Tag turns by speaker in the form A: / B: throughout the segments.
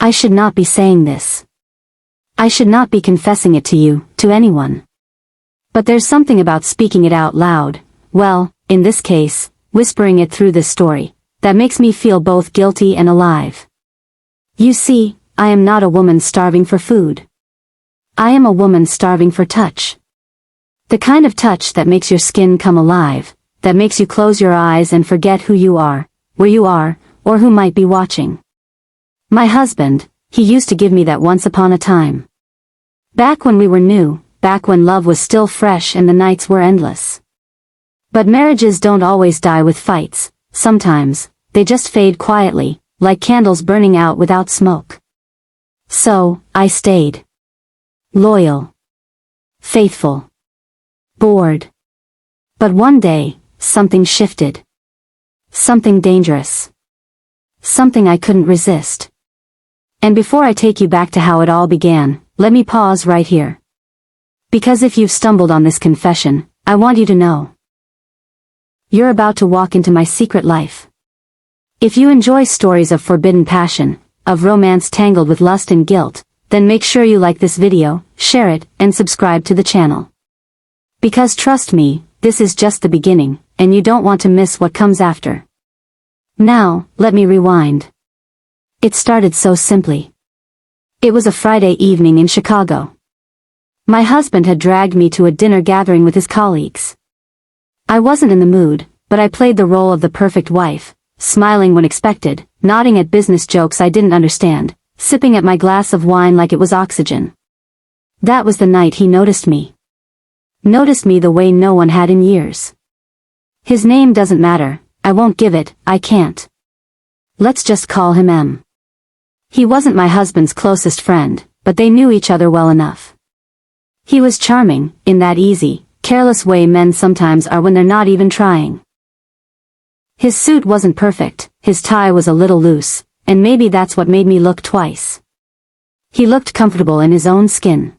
A: I should not be saying this. I should not be confessing it to you, to anyone. But there's something about speaking it out loud, well, in this case, whispering it through this story, that makes me feel both guilty and alive. You see, I am not a woman starving for food. I am a woman starving for touch. The kind of touch that makes your skin come alive, that makes you close your eyes and forget who you are, where you are, or who might be watching. My husband, he used to give me that once upon a time. Back when we were new, back when love was still fresh and the nights were endless. But marriages don't always die with fights, sometimes, they just fade quietly, like candles burning out without smoke. So, I stayed. Loyal. Faithful. Bored. But one day, something shifted. Something dangerous. Something I couldn't resist. And before I take you back to how it all began, let me pause right here. Because if you've stumbled on this confession, I want you to know. You're about to walk into my secret life. If you enjoy stories of forbidden passion, of romance tangled with lust and guilt, then make sure you like this video, share it, and subscribe to the channel. Because trust me, this is just the beginning, and you don't want to miss what comes after. Now, let me rewind. It started so simply. It was a Friday evening in Chicago. My husband had dragged me to a dinner gathering with his colleagues. I wasn't in the mood, but I played the role of the perfect wife, smiling when expected, nodding at business jokes I didn't understand, sipping at my glass of wine like it was oxygen. That was the night he noticed me. Noticed me the way no one had in years. His name doesn't matter, I won't give it, I can't. Let's just call him M. He wasn't my husband's closest friend, but they knew each other well enough. He was charming, in that easy, careless way men sometimes are when they're not even trying. His suit wasn't perfect, his tie was a little loose, and maybe that's what made me look twice. He looked comfortable in his own skin.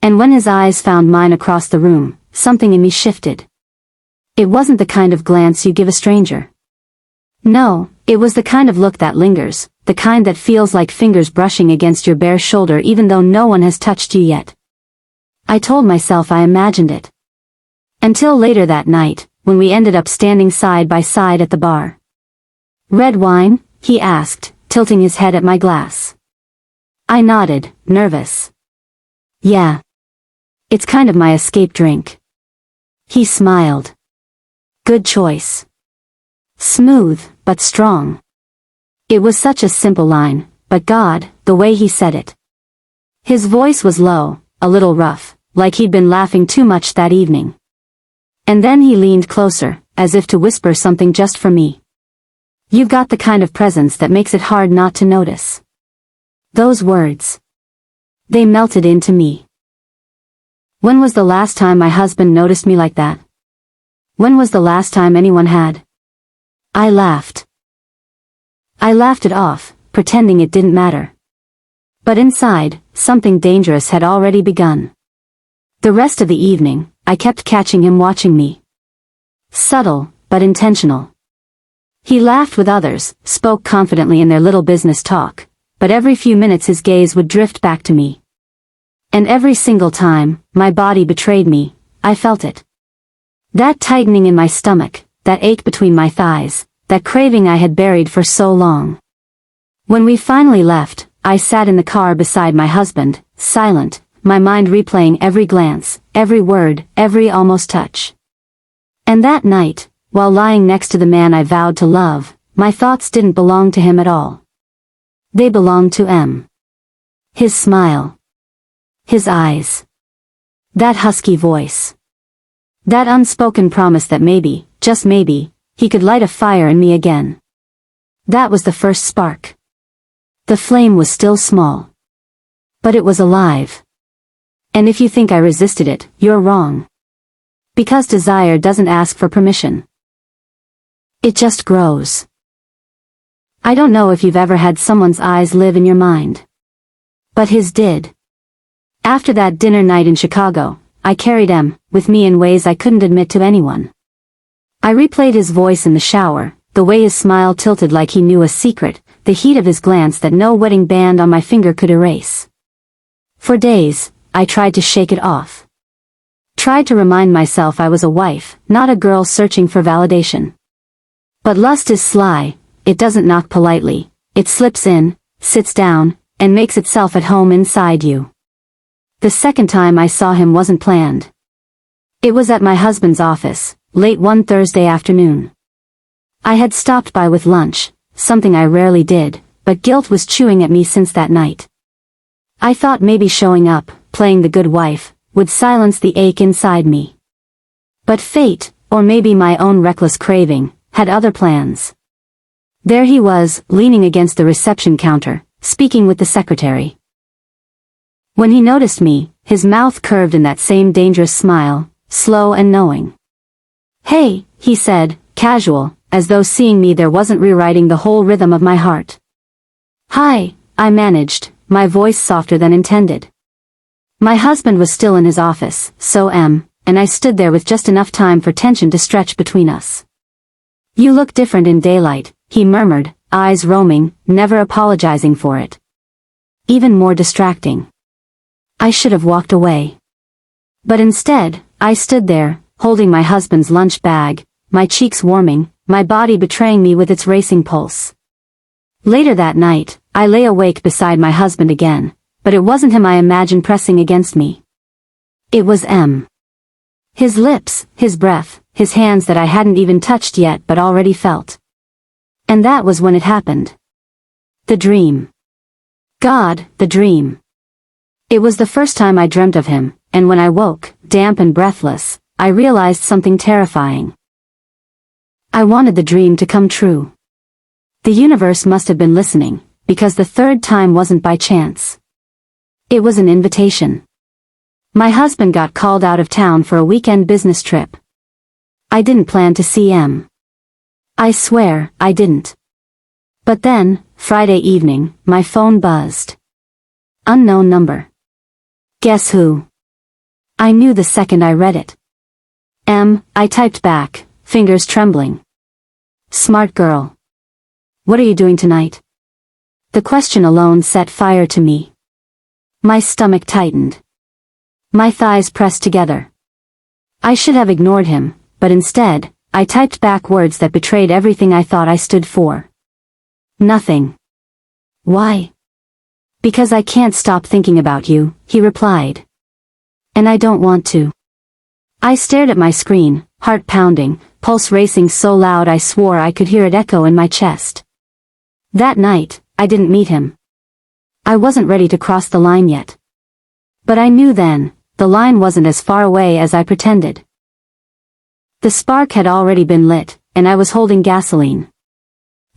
A: And when his eyes found mine across the room, something in me shifted. It wasn't the kind of glance you give a stranger. No, it was the kind of look that lingers, the kind that feels like fingers brushing against your bare shoulder even though no one has touched you yet. I told myself I imagined it. Until later that night, when we ended up standing side by side at the bar. "Red wine?" he asked, tilting his head at my glass. I nodded, nervous. "Yeah. It's kind of my escape drink." He smiled. "Good choice. Smooth, but strong." It was such a simple line, but God, the way he said it. His voice was low, a little rough, like he'd been laughing too much that evening. And then he leaned closer, as if to whisper something just for me. "You've got the kind of presence that makes it hard not to notice." Those words. They melted into me. When was the last time my husband noticed me like that? When was the last time anyone had? I laughed. I laughed it off, pretending it didn't matter. But inside, something dangerous had already begun. The rest of the evening, I kept catching him watching me. Subtle, but intentional. He laughed with others, spoke confidently in their little business talk, but every few minutes his gaze would drift back to me. And every single time, my body betrayed me, I felt it. That tightening in my stomach, that ache between my thighs, that craving I had buried for so long. When we finally left, I sat in the car beside my husband, silent, my mind replaying every glance, every word, every almost touch. And that night, while lying next to the man I vowed to love, my thoughts didn't belong to him at all. They belonged to M. His smile. His eyes. That husky voice. That unspoken promise that maybe, just maybe, he could light a fire in me again. That was the first spark. The flame was still small. But it was alive. And if you think I resisted it, you're wrong. Because desire doesn't ask for permission. It just grows. I don't know if you've ever had someone's eyes live in your mind. But his did. After that dinner night in Chicago, I carried M with me in ways I couldn't admit to anyone. I replayed his voice in the shower, the way his smile tilted like he knew a secret, the heat of his glance that no wedding band on my finger could erase. For days, I tried to shake it off. Tried to remind myself I was a wife, not a girl searching for validation. But lust is sly, it doesn't knock politely, it slips in, sits down, and makes itself at home inside you. The second time I saw him wasn't planned. It was at my husband's office, late one Thursday afternoon. I had stopped by with lunch, something I rarely did, but guilt was chewing at me since that night. I thought maybe showing up, playing the good wife, would silence the ache inside me. But fate, or maybe my own reckless craving, had other plans. There he was, leaning against the reception counter, speaking with the secretary. When he noticed me, his mouth curved in that same dangerous smile, slow and knowing. "Hey," he said, casual, as though seeing me there wasn't rewriting the whole rhythm of my heart. "Hi," I managed, my voice softer than intended. My husband was still in his office, and I stood there with just enough time for tension to stretch between us. "You look different in daylight," he murmured, eyes roaming, never apologizing for it. Even more distracting. I should have walked away. But instead, I stood there, holding my husband's lunch bag, my cheeks warming, my body betraying me with its racing pulse. Later that night, I lay awake beside my husband again, but it wasn't him I imagined pressing against me. It was M. His lips, his breath, his hands that I hadn't even touched yet but already felt. And that was when it happened. The dream. God, the dream. It was the first time I dreamt of him, and when I woke, damp and breathless, I realized something terrifying. I wanted the dream to come true. The universe must have been listening, because the third time wasn't by chance. It was an invitation. My husband got called out of town for a weekend business trip. I didn't plan to see M. I swear, I didn't. But then, Friday evening, my phone buzzed. Unknown number. Guess who? I knew the second I read it. M, I typed back, fingers trembling. Smart girl. What are you doing tonight? The question alone set fire to me. My stomach tightened. My thighs pressed together. I should have ignored him, but instead, I typed back words that betrayed everything I thought I stood for. Nothing. Why? Because I can't stop thinking about you, he replied. And I don't want to. I stared at my screen, heart pounding, pulse racing so loud I swore I could hear it echo in my chest. That night, I didn't meet him. I wasn't ready to cross the line yet. But I knew then, the line wasn't as far away as I pretended. The spark had already been lit, and I was holding gasoline.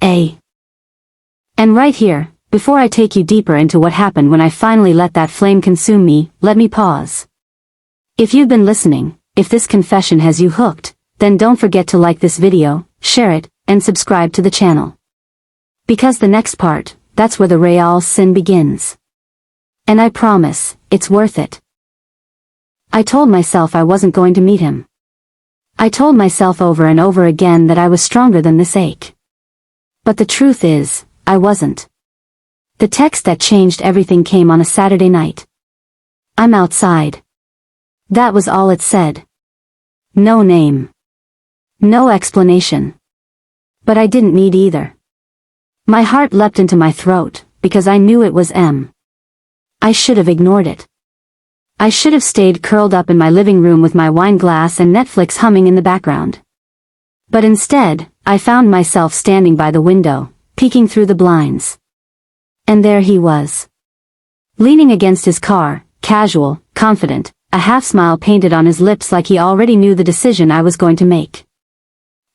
A: And right here, before I take you deeper into what happened when I finally let that flame consume me, let me pause. If you've been listening, if this confession has you hooked, then don't forget to like this video, share it, and subscribe to the channel. Because the next part, that's where the real sin begins. And I promise, it's worth it. I told myself I wasn't going to meet him. I told myself over and over again that I was stronger than this ache. But the truth is, I wasn't. The text that changed everything came on a Saturday night. I'm outside. That was all it said. No name. No explanation. But I didn't need either. My heart leapt into my throat, because I knew it was M. I should have ignored it. I should have stayed curled up in my living room with my wine glass and Netflix humming in the background. But instead, I found myself standing by the window, peeking through the blinds. And there he was. Leaning against his car, casual, confident, a half-smile painted on his lips like he already knew the decision I was going to make.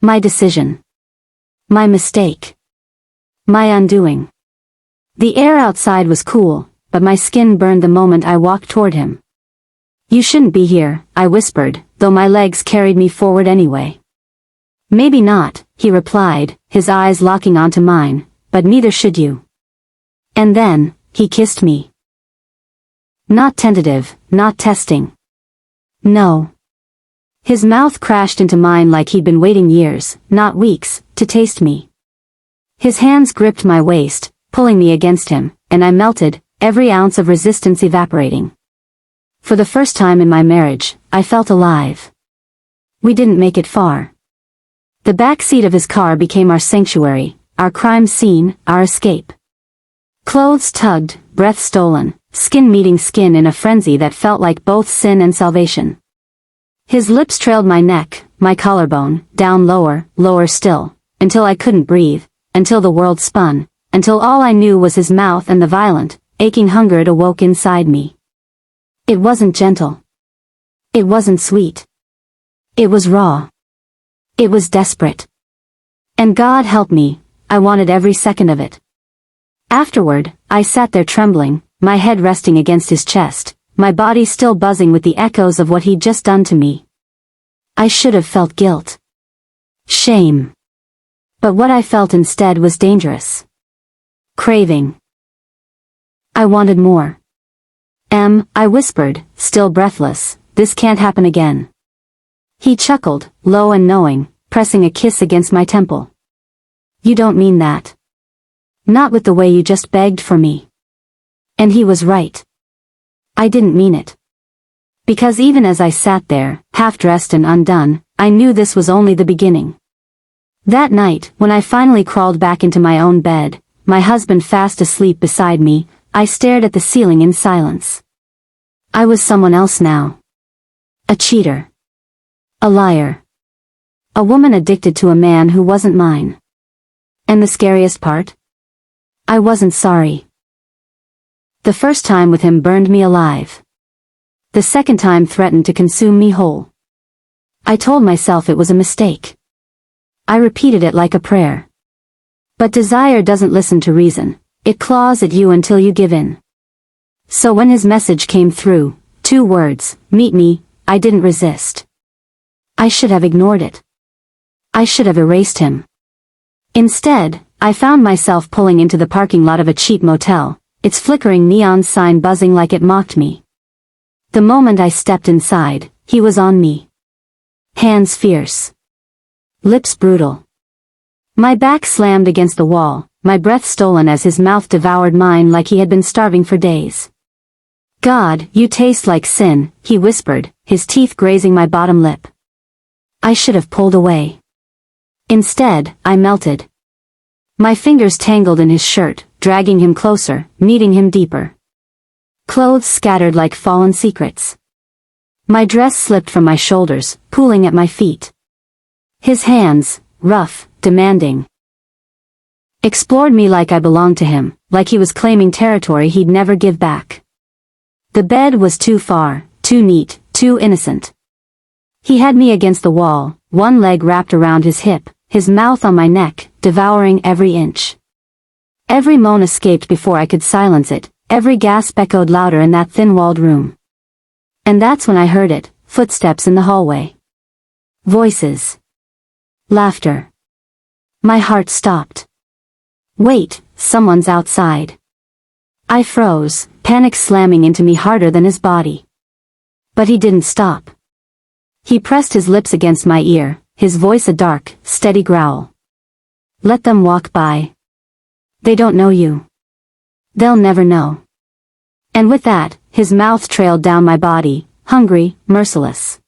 A: My decision. My mistake. My undoing. The air outside was cool, but my skin burned the moment I walked toward him. You shouldn't be here, I whispered, though my legs carried me forward anyway. Maybe not, he replied, his eyes locking onto mine, but neither should you. And then, he kissed me. Not tentative, not testing. No. His mouth crashed into mine like he'd been waiting years, not weeks, to taste me. His hands gripped my waist, pulling me against him, and I melted, every ounce of resistance evaporating. For the first time in my marriage, I felt alive. We didn't make it far. The back seat of his car became our sanctuary, our crime scene, our escape. Clothes tugged, breath stolen, skin meeting skin in a frenzy that felt like both sin and salvation. His lips trailed my neck, my collarbone, down lower, lower still, until I couldn't breathe, until the world spun, until all I knew was his mouth and the violent, aching hunger it awoke inside me. It wasn't gentle. It wasn't sweet. It was raw. It was desperate. And God help me, I wanted every second of it. Afterward, I sat there trembling, my head resting against his chest, my body still buzzing with the echoes of what he'd just done to me. I should have felt guilt. Shame. But what I felt instead was dangerous. Craving. I wanted more. I whispered, still breathless, this can't happen again. He chuckled, low and knowing, pressing a kiss against my temple. You don't mean that. Not with the way you just begged for me. And he was right. I didn't mean it. Because even as I sat there, half-dressed and undone, I knew this was only the beginning. That night, when I finally crawled back into my own bed, my husband fast asleep beside me, I stared at the ceiling in silence. I was someone else now. A cheater. A liar. A woman addicted to a man who wasn't mine. And the scariest part? I wasn't sorry. The first time with him burned me alive. The second time threatened to consume me whole. I told myself it was a mistake. I repeated it like a prayer. But desire doesn't listen to reason, it claws at you until you give in. So when his message came through, 2 words, meet me, I didn't resist. I should have ignored it. I should have erased him. Instead, I found myself pulling into the parking lot of a cheap motel, its flickering neon sign buzzing like it mocked me. The moment I stepped inside, he was on me. Hands fierce. Lips brutal. My back slammed against the wall, my breath stolen as his mouth devoured mine like he had been starving for days. God, you taste like sin, he whispered, his teeth grazing my bottom lip. I should have pulled away. Instead, I melted. My fingers tangled in his shirt, dragging him closer, kneading him deeper. Clothes scattered like fallen secrets. My dress slipped from my shoulders, pooling at my feet. His hands, rough, demanding, explored me like I belonged to him, like he was claiming territory he'd never give back. The bed was too far, too neat, too innocent. He had me against the wall, one leg wrapped around his hip, his mouth on my neck, devouring every inch. Every moan escaped before I could silence it, every gasp echoed louder in that thin-walled room. And that's when I heard it, footsteps in the hallway. Voices. Laughter. My heart stopped. Wait, someone's outside. I froze, panic slamming into me harder than his body. But he didn't stop. He pressed his lips against my ear, his voice a dark, steady growl. Let them walk by. They don't know you. They'll never know. And with that, his mouth trailed down my body, hungry, merciless.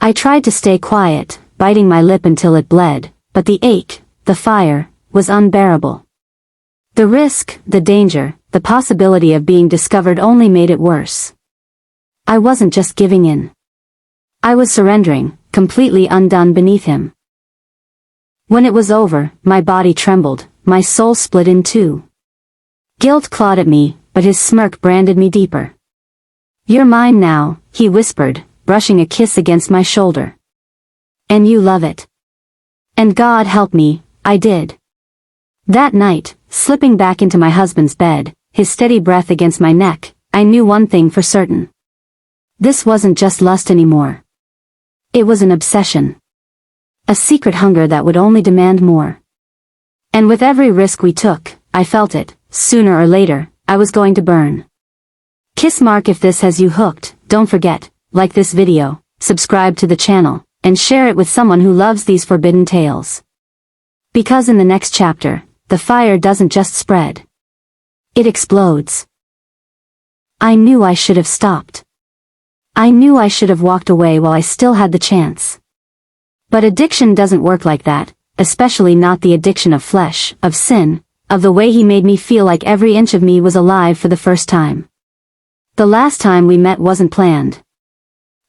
A: I tried to stay quiet, biting my lip until it bled, but the ache, the fire, was unbearable. The risk, the danger, the possibility of being discovered only made it worse. I wasn't just giving in. I was surrendering, completely undone beneath him. When it was over, my body trembled, my soul split in two. Guilt clawed at me, but his smirk branded me deeper. You're mine now, he whispered, brushing a kiss against my shoulder. And you love it. And God help me, I did. That night, slipping back into my husband's bed, his steady breath against my neck, I knew one thing for certain. This wasn't just lust anymore. It was an obsession. A secret hunger that would only demand more. And with every risk we took, I felt it, sooner or later, I was going to burn. Kiss mark if this has you hooked, don't forget, like this video, subscribe to the channel, and share it with someone who loves these forbidden tales. Because in the next chapter, the fire doesn't just spread. It explodes. I knew I should have stopped. I knew I should have walked away while I still had the chance. But addiction doesn't work like that, especially not the addiction of flesh, of sin, of the way he made me feel like every inch of me was alive for the first time. The last time we met wasn't planned.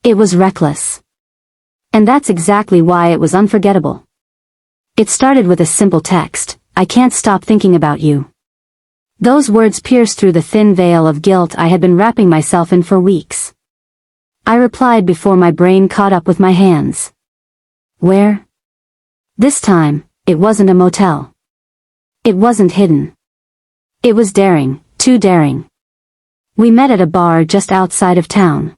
A: It was reckless. And that's exactly why it was unforgettable. It started with a simple text, "I can't stop thinking about you." Those words pierced through the thin veil of guilt I had been wrapping myself in for weeks. I replied before my brain caught up with my hands. Where? This time, it wasn't a motel. It wasn't hidden. It was daring, too daring. We met at a bar just outside of town.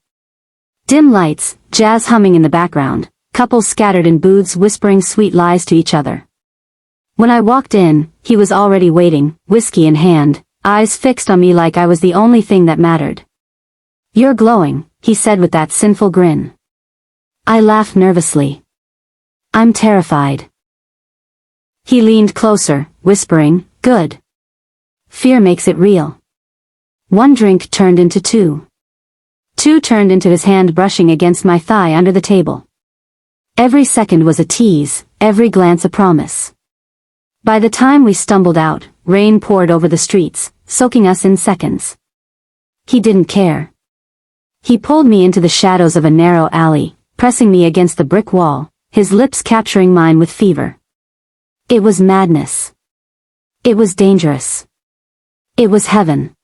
A: Dim lights, jazz humming in the background, couples scattered in booths whispering sweet lies to each other. When I walked in, he was already waiting, whiskey in hand, eyes fixed on me like I was the only thing that mattered. "You're glowing," he said with that sinful grin. I laughed nervously. "I'm terrified." He leaned closer, whispering, "Good. Fear makes it real." One drink turned into two. Two turned into his hand brushing against my thigh under the table. Every second was a tease, every glance a promise. By the time we stumbled out, rain poured over the streets, soaking us in seconds. He didn't care. He pulled me into the shadows of a narrow alley, pressing me against the brick wall, his lips capturing mine with fever. It was madness. It was dangerous. It was heaven.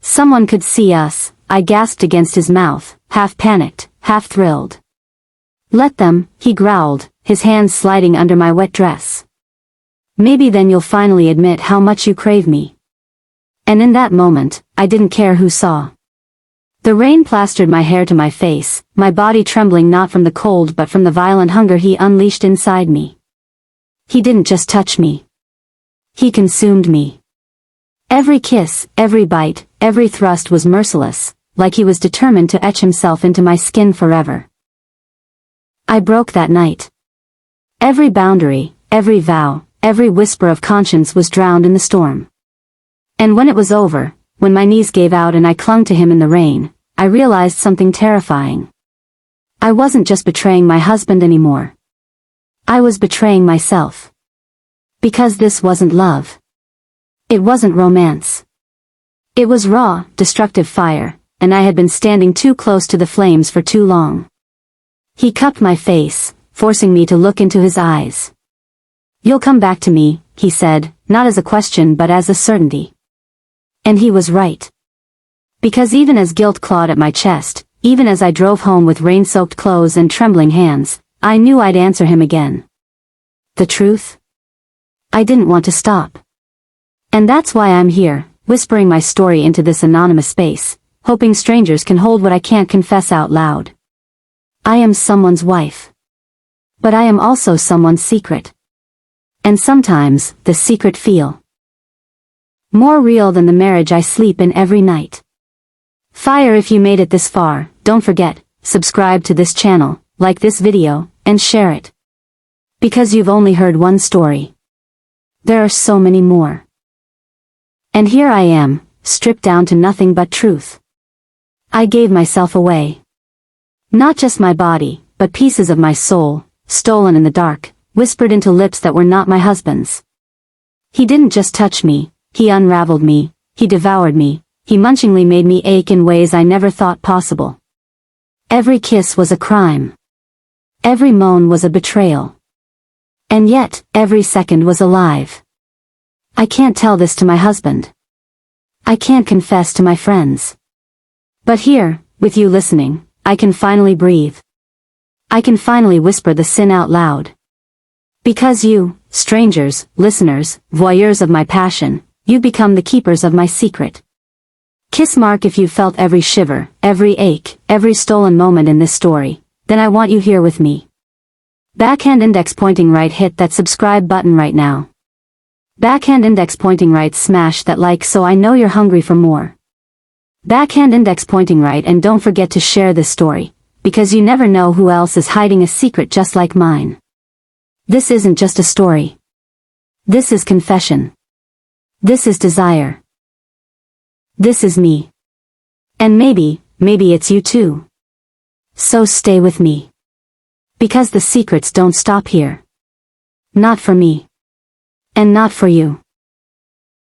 A: Someone could see us, I gasped against his mouth, half panicked, half thrilled. "Let them," he growled, his hands sliding under my wet dress. "Maybe then you'll finally admit how much you crave me." And in that moment, I didn't care who saw. The rain plastered my hair to my face, my body trembling not from the cold but from the violent hunger he unleashed inside me. He didn't just touch me. He consumed me. Every kiss, every bite, every thrust was merciless, like he was determined to etch himself into my skin forever. I broke that night. Every boundary, every vow, every whisper of conscience was drowned in the storm. And when it was over, when my knees gave out and I clung to him in the rain, I realized something terrifying. I wasn't just betraying my husband anymore. I was betraying myself. Because this wasn't love. It wasn't romance. It was raw, destructive fire, and I had been standing too close to the flames for too long. He cupped my face, forcing me to look into his eyes. "You'll come back to me," he said, not as a question but as a certainty. And he was right. Because even as guilt clawed at my chest, even as I drove home with rain-soaked clothes and trembling hands, I knew I'd answer him again. The truth? I didn't want to stop. And that's why I'm here, whispering my story into this anonymous space, hoping strangers can hold what I can't confess out loud. I am someone's wife. But I am also someone's secret. And sometimes, the secret feel more real than the marriage I sleep in every night. Fire, if you made it this far, don't forget, subscribe to this channel, like this video, and share it. Because you've only heard one story. There are so many more. And here I am, stripped down to nothing but truth. I gave myself away. Not just my body, but pieces of my soul, stolen in the dark, whispered into lips that were not my husband's. He didn't just touch me, he unraveled me, he devoured me, he munchingly made me ache in ways I never thought possible. Every kiss was a crime. Every moan was a betrayal. And yet, every second was alive. I can't tell this to my husband. I can't confess to my friends. But here, with you listening, I can finally breathe. I can finally whisper the sin out loud. Because you, strangers, listeners, voyeurs of my passion, you become the keepers of my secret. Kiss mark if you felt every shiver, every ache, every stolen moment in this story, then I want you here with me. Backhand index pointing right, hit that subscribe button right now. Backhand index pointing right, smash that like so I know you're hungry for more. Backhand index pointing right, and don't forget to share this story, because you never know who else is hiding a secret just like mine. This isn't just a story. This is confession. This is desire. This is me. And maybe it's you too. So stay with me. Because the secrets don't stop here. Not for me. And not for you.